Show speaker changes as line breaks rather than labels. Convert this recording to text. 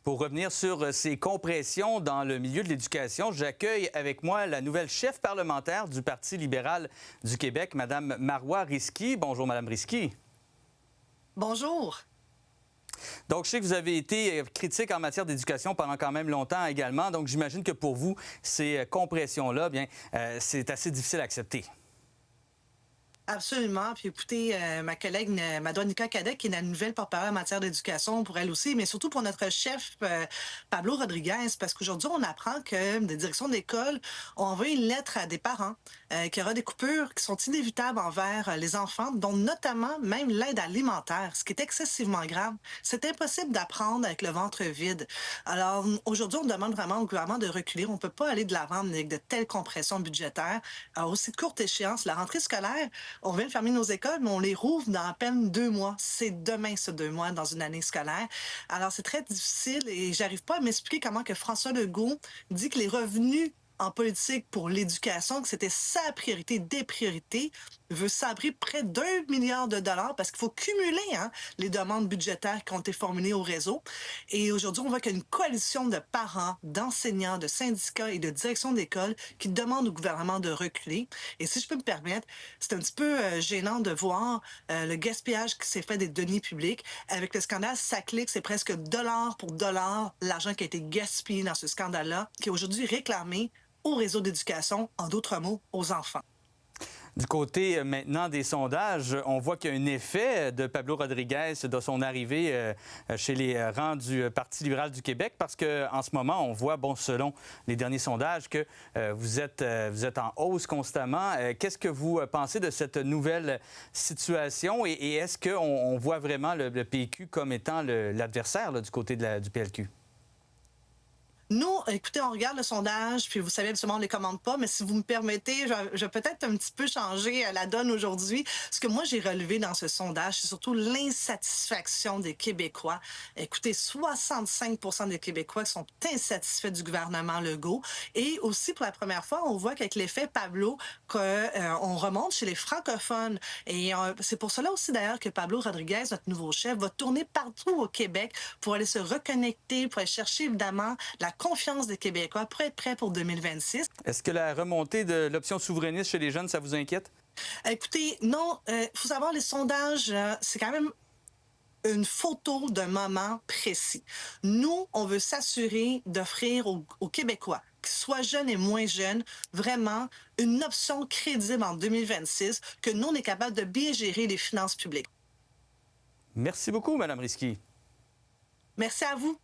Pour revenir sur ces compressions dans le milieu de l'éducation, j'accueille avec moi la nouvelle chef parlementaire du Parti libéral du Québec, Mme Marois Risky. Bonjour, Mme Risky.
Bonjour.
Donc, je sais que vous avez été critique en matière d'éducation pendant quand même longtemps également. Donc, j'imagine que pour vous, ces compressions-là, bien, c'est assez difficile à accepter.
Absolument. Puis écoutez, ma collègue, Mme Nika Cadec, qui est la nouvelle porte-parole en matière d'éducation pour elle aussi, mais surtout pour notre chef, Pablo Rodriguez, parce qu'aujourd'hui, on apprend que des directions d'école ont envoyé une lettre à des parents qu'il y aura des coupures qui sont inévitables envers les enfants, dont notamment même l'aide alimentaire, ce qui est excessivement grave. C'est impossible d'apprendre avec le ventre vide. Alors, aujourd'hui, on demande vraiment au gouvernement de reculer. On ne peut pas aller de l'avant avec de telles compressions budgétaires. À aussi courte échéance, la rentrée scolaire, on vient de fermer nos écoles, mais on les rouvre dans à peine 2 mois. C'est demain, ce 2 mois, dans une année scolaire. Alors, c'est très difficile et j'arrive pas à m'expliquer comment que François Legault dit que les revenus en politique pour l'éducation, que c'était sa priorité, des priorités, veut sabrer près d'1 milliard de dollars parce qu'il faut cumuler les demandes budgétaires qui ont été formulées au réseau. Et aujourd'hui, on voit qu'il y a une coalition de parents, d'enseignants, de syndicats et de directions d'école qui demandent au gouvernement de reculer. Et si je peux me permettre, c'est un petit peu gênant de voir le gaspillage qui s'est fait des deniers publics. Avec le scandale SACLIC, c'est presque dollar pour dollar l'argent qui a été gaspillé dans ce scandale-là, qui est aujourd'hui réclamé au réseau d'éducation, en d'autres mots, aux enfants.
Du côté maintenant des sondages, on voit qu'il y a un effet de Pablo Rodriguez de son arrivée chez les rangs du Parti libéral du Québec parce qu'en ce moment, on voit, bon, selon les derniers sondages, que vous êtes en hausse constamment. Qu'est-ce que vous pensez de cette nouvelle situation et est-ce qu'on voit vraiment le PQ comme étant l'adversaire du côté du PLQ?
Nous, écoutez, on regarde le sondage, puis vous savez, absolument, on ne les commande pas, mais si vous me permettez, je vais peut-être un petit peu changer la donne aujourd'hui. Ce que moi, j'ai relevé dans ce sondage, c'est surtout l'insatisfaction des Québécois. Écoutez, 65% des Québécois sont insatisfaits du gouvernement Legault. Et aussi, pour la première fois, on voit qu'avec l'effet Pablo, on remonte chez les francophones. Et c'est pour cela aussi, d'ailleurs, que Pablo Rodriguez, notre nouveau chef, va tourner partout au Québec pour aller se reconnecter, pour aller chercher, évidemment, la confiance des Québécois pour être prêts pour 2026.
Est-ce que la remontée de l'option souverainiste chez les jeunes, ça vous inquiète?
Écoutez, non, faut savoir, les sondages, c'est quand même une photo d'un moment précis. Nous, on veut s'assurer d'offrir aux Québécois, qu'ils soient jeunes et moins jeunes, vraiment une option crédible en 2026, que nous, on est capable de bien gérer les finances publiques.
Merci beaucoup, Mme Risky.
Merci à vous.